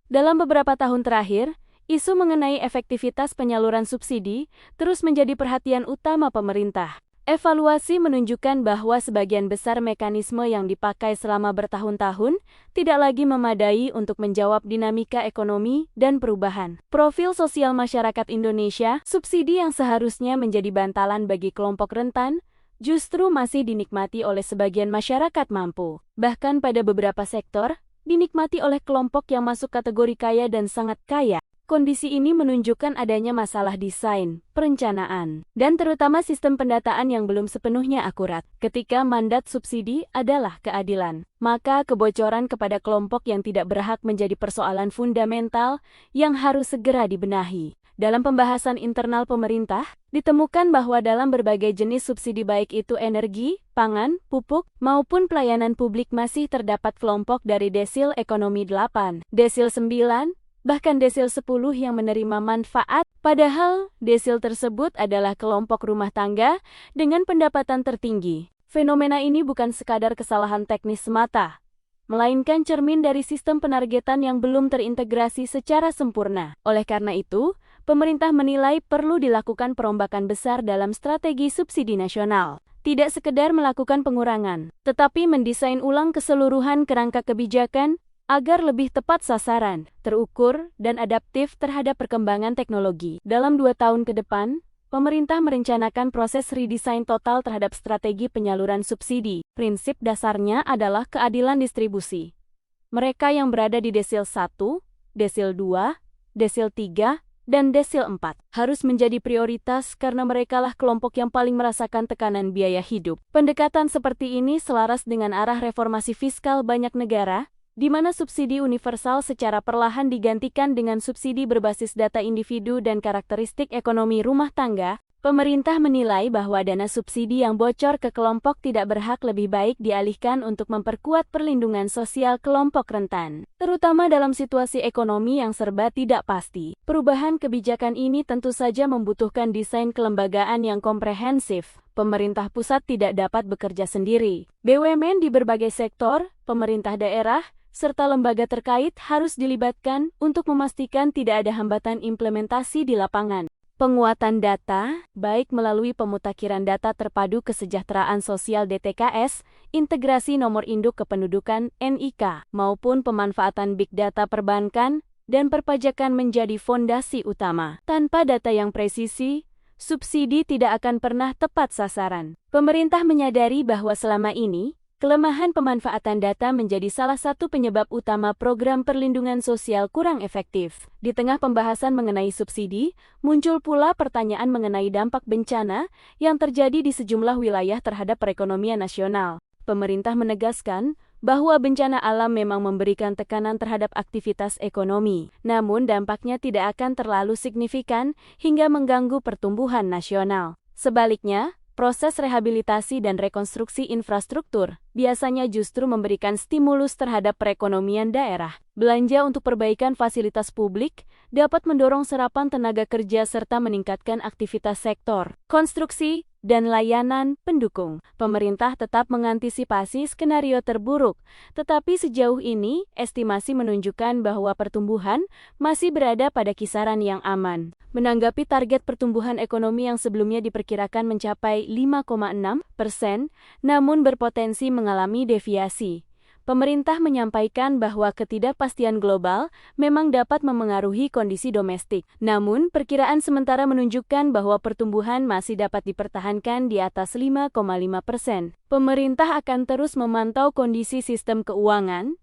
Dalam beberapa tahun terakhir, isu mengenai efektivitas penyaluran subsidi terus menjadi perhatian utama pemerintah. Evaluasi menunjukkan bahwa sebagian besar mekanisme yang dipakai selama bertahun-tahun tidak lagi memadai untuk menjawab dinamika ekonomi dan perubahan profil sosial masyarakat Indonesia. Subsidi yang seharusnya menjadi bantalan bagi kelompok rentan justru masih dinikmati oleh sebagian masyarakat mampu. Bahkan pada beberapa sektor, dinikmati oleh kelompok yang masuk kategori kaya dan sangat kaya. Kondisi ini menunjukkan adanya masalah desain, perencanaan, dan terutama sistem pendataan yang belum sepenuhnya akurat. Ketika mandat subsidi adalah keadilan, maka kebocoran kepada kelompok yang tidak berhak menjadi persoalan fundamental yang harus segera dibenahi. Dalam pembahasan internal pemerintah, ditemukan bahwa dalam berbagai jenis subsidi baik itu energi, pangan, pupuk, maupun pelayanan publik masih terdapat kelompok dari desil ekonomi 8, desil 9, bahkan desil 10 yang menerima manfaat, padahal desil tersebut adalah kelompok rumah tangga dengan pendapatan tertinggi. Fenomena ini bukan sekadar kesalahan teknis semata, melainkan cermin dari sistem penargetan yang belum terintegrasi secara sempurna. Oleh karena itu, pemerintah menilai perlu dilakukan perombakan besar dalam strategi subsidi nasional. Tidak sekedar melakukan pengurangan, tetapi mendesain ulang keseluruhan kerangka kebijakan agar lebih tepat sasaran, terukur, dan adaptif terhadap perkembangan teknologi. Dalam 2 tahun ke depan, pemerintah merencanakan proses redesign total terhadap strategi penyaluran subsidi. Prinsip dasarnya adalah keadilan distribusi. Mereka yang berada di desil 1, desil 2, desil 3, dan desil 4 harus menjadi prioritas karena merekalah kelompok yang paling merasakan tekanan biaya hidup. Pendekatan seperti ini selaras dengan arah reformasi fiskal banyak negara, di mana subsidi universal secara perlahan digantikan dengan subsidi berbasis data individu dan karakteristik ekonomi rumah tangga. Pemerintah menilai bahwa dana subsidi yang bocor ke kelompok tidak berhak lebih baik dialihkan untuk memperkuat perlindungan sosial kelompok rentan, terutama dalam situasi ekonomi yang serba tidak pasti. Perubahan kebijakan ini tentu saja membutuhkan desain kelembagaan yang komprehensif. Pemerintah pusat tidak dapat bekerja sendiri. BUMN di berbagai sektor, pemerintah daerah, serta lembaga terkait harus dilibatkan untuk memastikan tidak ada hambatan implementasi di lapangan. Penguatan data, baik melalui pemutakhiran data terpadu kesejahteraan sosial DTKS, integrasi nomor induk kependudukan NIK, maupun pemanfaatan big data perbankan dan perpajakan menjadi fondasi utama. Tanpa data yang presisi, subsidi tidak akan pernah tepat sasaran. Pemerintah menyadari bahwa selama ini, kelemahan pemanfaatan data menjadi salah satu penyebab utama program perlindungan sosial kurang efektif. Di tengah pembahasan mengenai subsidi, muncul pula pertanyaan mengenai dampak bencana yang terjadi di sejumlah wilayah terhadap perekonomian nasional. Pemerintah menegaskan bahwa bencana alam memang memberikan tekanan terhadap aktivitas ekonomi, namun dampaknya tidak akan terlalu signifikan hingga mengganggu pertumbuhan nasional. Sebaliknya, proses rehabilitasi dan rekonstruksi infrastruktur biasanya justru memberikan stimulus terhadap perekonomian daerah. Belanja untuk perbaikan fasilitas publik dapat mendorong serapan tenaga kerja serta meningkatkan aktivitas sektor konstruksi dan layanan pendukung. Pemerintah tetap mengantisipasi skenario terburuk, tetapi sejauh ini estimasi menunjukkan bahwa pertumbuhan masih berada pada kisaran yang aman. Menanggapi target pertumbuhan ekonomi yang sebelumnya diperkirakan mencapai 5,6%, namun berpotensi mengalami deviasi. Pemerintah menyampaikan bahwa ketidakpastian global memang dapat memengaruhi kondisi domestik. Namun, perkiraan sementara menunjukkan bahwa pertumbuhan masih dapat dipertahankan di atas 5,5%. Pemerintah akan terus memantau kondisi sistem keuangan,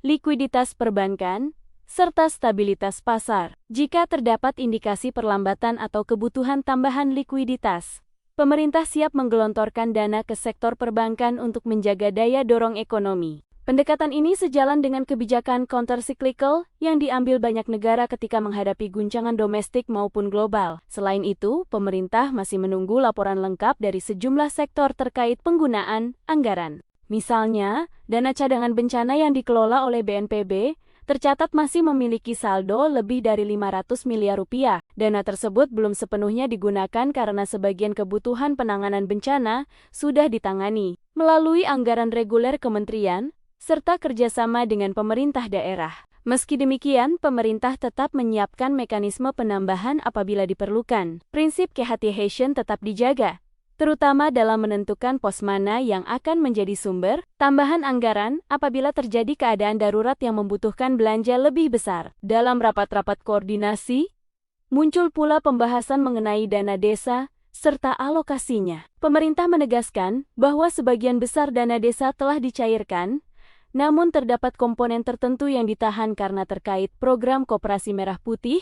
likuiditas perbankan, serta stabilitas pasar. Jika terdapat indikasi perlambatan atau kebutuhan tambahan likuiditas, pemerintah siap menggelontorkan dana ke sektor perbankan untuk menjaga daya dorong ekonomi. Pendekatan ini sejalan dengan kebijakan counter-cyclical yang diambil banyak negara ketika menghadapi guncangan domestik maupun global. Selain itu, pemerintah masih menunggu laporan lengkap dari sejumlah sektor terkait penggunaan anggaran. Misalnya, dana cadangan bencana yang dikelola oleh BNPB tercatat masih memiliki saldo lebih dari 500 miliar rupiah. Dana tersebut belum sepenuhnya digunakan karena sebagian kebutuhan penanganan bencana sudah ditangani melalui anggaran reguler kementerian, serta kerjasama dengan pemerintah daerah. Meski demikian, pemerintah tetap menyiapkan mekanisme penambahan apabila diperlukan. Prinsip kehati-hatian tetap dijaga, terutama dalam menentukan pos mana yang akan menjadi sumber tambahan anggaran apabila terjadi keadaan darurat yang membutuhkan belanja lebih besar. Dalam rapat-rapat koordinasi, muncul pula pembahasan mengenai dana desa serta alokasinya. Pemerintah menegaskan bahwa sebagian besar dana desa telah dicairkan, namun terdapat komponen tertentu yang ditahan karena terkait program Koperasi Merah Putih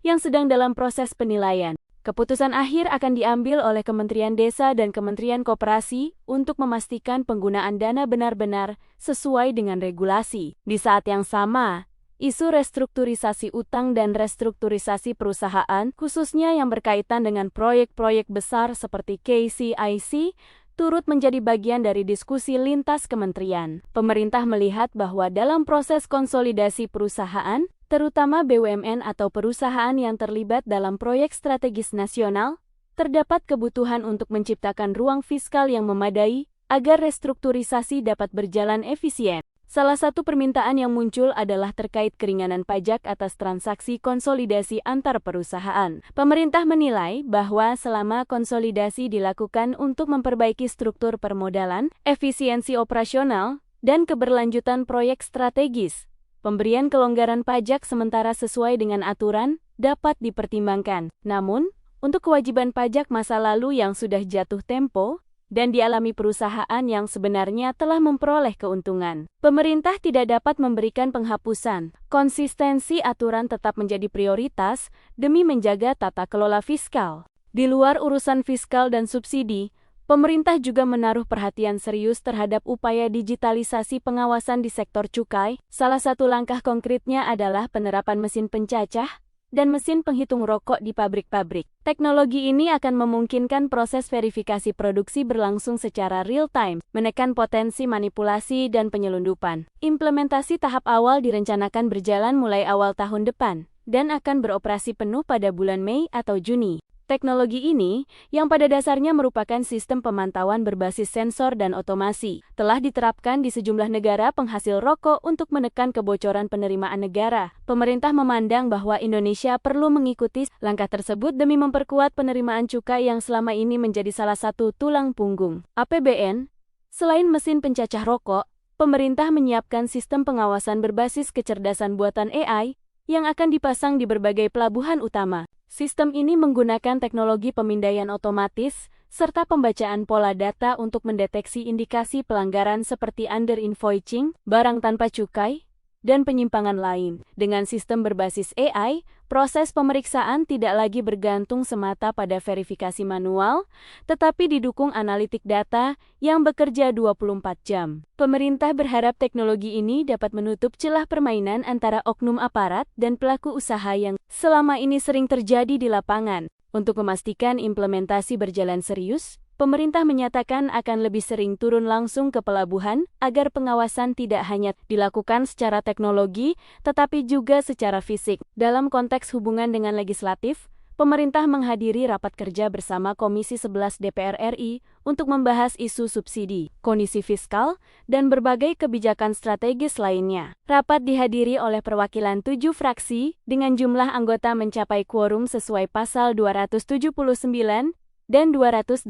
yang sedang dalam proses penilaian. Keputusan akhir akan diambil oleh Kementerian Desa dan Kementerian Koperasi untuk memastikan penggunaan dana benar-benar sesuai dengan regulasi. Di saat yang sama, isu restrukturisasi utang dan restrukturisasi perusahaan, khususnya yang berkaitan dengan proyek-proyek besar seperti KCIC, turut menjadi bagian dari diskusi lintas kementerian. Pemerintah melihat bahwa dalam proses konsolidasi perusahaan, terutama BUMN atau perusahaan yang terlibat dalam proyek strategis nasional, terdapat kebutuhan untuk menciptakan ruang fiskal yang memadai agar restrukturisasi dapat berjalan efisien. Salah satu permintaan yang muncul adalah terkait keringanan pajak atas transaksi konsolidasi antar perusahaan. Pemerintah menilai bahwa selama konsolidasi dilakukan untuk memperbaiki struktur permodalan, efisiensi operasional, dan keberlanjutan proyek strategis, pemberian kelonggaran pajak sementara sesuai dengan aturan dapat dipertimbangkan. Namun, untuk kewajiban pajak masa lalu yang sudah jatuh tempo dan dialami perusahaan yang sebenarnya telah memperoleh keuntungan, pemerintah tidak dapat memberikan penghapusan. Konsistensi aturan tetap menjadi prioritas demi menjaga tata kelola fiskal. Di luar urusan fiskal dan subsidi, pemerintah juga menaruh perhatian serius terhadap upaya digitalisasi pengawasan di sektor cukai. Salah satu langkah konkretnya adalah penerapan mesin pencacah dan mesin penghitung rokok di pabrik-pabrik. Teknologi ini akan memungkinkan proses verifikasi produksi berlangsung secara real-time, menekan potensi manipulasi dan penyelundupan. Implementasi tahap awal direncanakan berjalan mulai awal tahun depan, dan akan beroperasi penuh pada bulan Mei atau Juni. Teknologi ini, yang pada dasarnya merupakan sistem pemantauan berbasis sensor dan otomasi, telah diterapkan di sejumlah negara penghasil rokok untuk menekan kebocoran penerimaan negara. Pemerintah memandang bahwa Indonesia perlu mengikuti langkah tersebut demi memperkuat penerimaan cukai yang selama ini menjadi salah satu tulang punggung APBN. Selain mesin pencacah rokok, pemerintah menyiapkan sistem pengawasan berbasis kecerdasan buatan AI yang akan dipasang di berbagai pelabuhan utama. Sistem ini menggunakan teknologi pemindaian otomatis serta pembacaan pola data untuk mendeteksi indikasi pelanggaran seperti under-invoicing, barang tanpa cukai, dan penyimpangan lain. Dengan sistem berbasis AI, proses pemeriksaan tidak lagi bergantung semata pada verifikasi manual, tetapi didukung analitik data yang bekerja 24 jam. Pemerintah berharap teknologi ini dapat menutup celah permainan antara oknum aparat dan pelaku usaha yang selama ini sering terjadi di lapangan. Untuk memastikan implementasi berjalan serius, pemerintah menyatakan akan lebih sering turun langsung ke pelabuhan agar pengawasan tidak hanya dilakukan secara teknologi, tetapi juga secara fisik. Dalam konteks hubungan dengan legislatif, pemerintah menghadiri rapat kerja bersama Komisi 11 DPR RI untuk membahas isu subsidi, kondisi fiskal, dan berbagai kebijakan strategis lainnya. Rapat dihadiri oleh perwakilan 7 fraksi dengan jumlah anggota mencapai quorum sesuai pasal 279 dan 281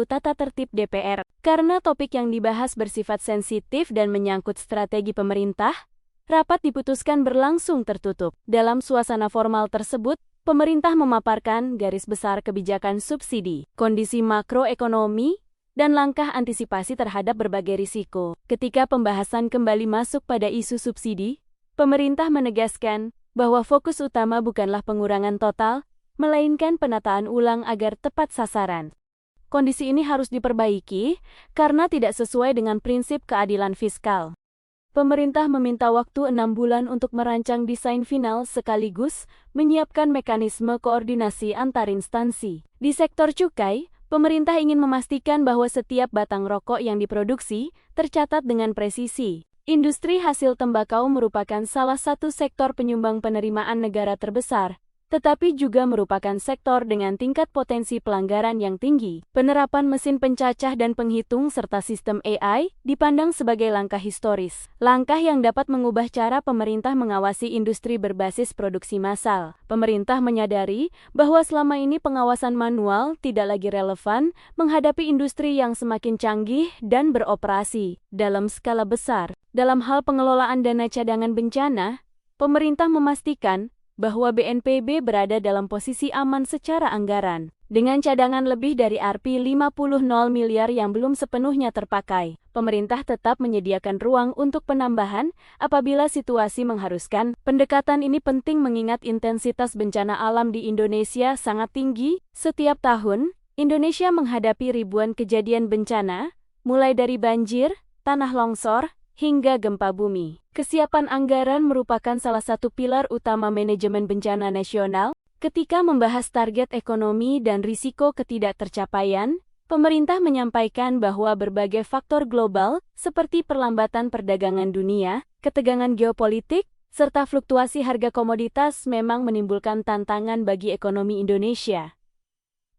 Tata Tertib DPR. Karena topik yang dibahas bersifat sensitif dan menyangkut strategi pemerintah, rapat diputuskan berlangsung tertutup. Dalam suasana formal tersebut, pemerintah memaparkan garis besar kebijakan subsidi, kondisi makroekonomi, dan langkah antisipasi terhadap berbagai risiko. Ketika pembahasan kembali masuk pada isu subsidi, pemerintah menegaskan bahwa fokus utama bukanlah pengurangan total, melainkan penataan ulang agar tepat sasaran. Kondisi ini harus diperbaiki karena tidak sesuai dengan prinsip keadilan fiskal. Pemerintah meminta waktu 6 bulan untuk merancang desain final sekaligus menyiapkan mekanisme koordinasi antar instansi. Di sektor cukai, pemerintah ingin memastikan bahwa setiap batang rokok yang diproduksi tercatat dengan presisi. Industri hasil tembakau merupakan salah satu sektor penyumbang penerimaan negara terbesar, tetapi juga merupakan sektor dengan tingkat potensi pelanggaran yang tinggi. Penerapan mesin pencacah dan penghitung serta sistem AI dipandang sebagai langkah historis. Langkah yang dapat mengubah cara pemerintah mengawasi industri berbasis produksi massal. Pemerintah menyadari bahwa selama ini pengawasan manual tidak lagi relevan menghadapi industri yang semakin canggih dan beroperasi dalam skala besar. Dalam hal pengelolaan dana cadangan bencana, pemerintah memastikan bahwa BNPB berada dalam posisi aman secara anggaran. Dengan cadangan lebih dari Rp50 miliar yang belum sepenuhnya terpakai, pemerintah tetap menyediakan ruang untuk penambahan apabila situasi mengharuskan. Pendekatan ini penting mengingat intensitas bencana alam di Indonesia sangat tinggi. Setiap tahun, Indonesia menghadapi ribuan kejadian bencana, mulai dari banjir, tanah longsor, hingga gempa bumi. Kesiapan anggaran merupakan salah satu pilar utama manajemen bencana nasional. Ketika membahas target ekonomi dan risiko ketidaktercapaian, pemerintah menyampaikan bahwa berbagai faktor global, seperti perlambatan perdagangan dunia, ketegangan geopolitik, serta fluktuasi harga komoditas memang menimbulkan tantangan bagi ekonomi Indonesia.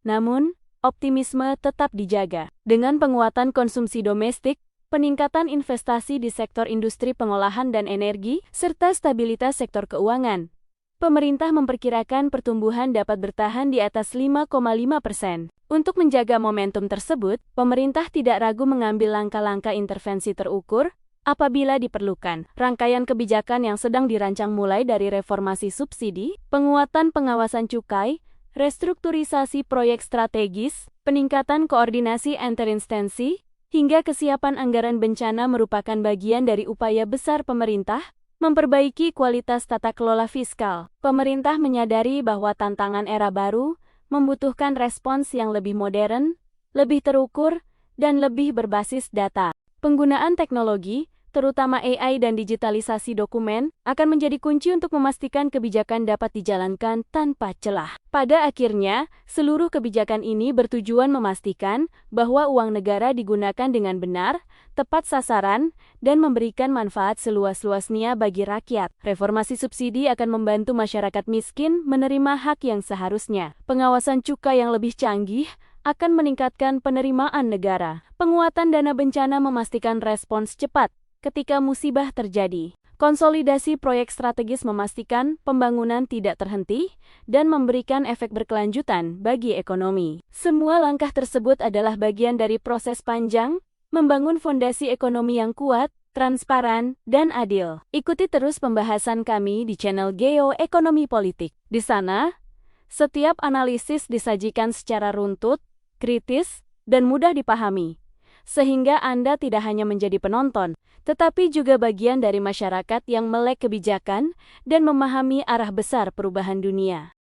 Namun, optimisme tetap dijaga. Dengan penguatan konsumsi domestik, peningkatan investasi di sektor industri pengolahan dan energi, serta stabilitas sektor keuangan, pemerintah memperkirakan pertumbuhan dapat bertahan di atas 5,5%. Untuk menjaga momentum tersebut, pemerintah tidak ragu mengambil langkah-langkah intervensi terukur apabila diperlukan. Rangkaian kebijakan yang sedang dirancang mulai dari reformasi subsidi, penguatan pengawasan cukai, restrukturisasi proyek strategis, peningkatan koordinasi antar instansi, hingga kesiapan anggaran bencana merupakan bagian dari upaya besar pemerintah memperbaiki kualitas tata kelola fiskal. Pemerintah menyadari bahwa tantangan era baru membutuhkan respons yang lebih modern, lebih terukur, dan lebih berbasis data. Penggunaan teknologi, terutama AI dan digitalisasi dokumen, akan menjadi kunci untuk memastikan kebijakan dapat dijalankan tanpa celah. Pada akhirnya, seluruh kebijakan ini bertujuan memastikan bahwa uang negara digunakan dengan benar, tepat sasaran, dan memberikan manfaat seluas-luasnya bagi rakyat. Reformasi subsidi akan membantu masyarakat miskin menerima hak yang seharusnya. Pengawasan cukai yang lebih canggih akan meningkatkan penerimaan negara. Penguatan dana bencana memastikan respons cepat ketika musibah terjadi. Konsolidasi proyek strategis memastikan pembangunan tidak terhenti dan memberikan efek berkelanjutan bagi ekonomi. Semua langkah tersebut adalah bagian dari proses panjang membangun fondasi ekonomi yang kuat, transparan, dan adil. Ikuti terus pembahasan kami di channel Geo Ekonomi Politik. Di sana, setiap analisis disajikan secara runtut, kritis, dan mudah dipahami, sehingga Anda tidak hanya menjadi penonton, tetapi juga bagian dari masyarakat yang melek kebijakan dan memahami arah besar perubahan dunia.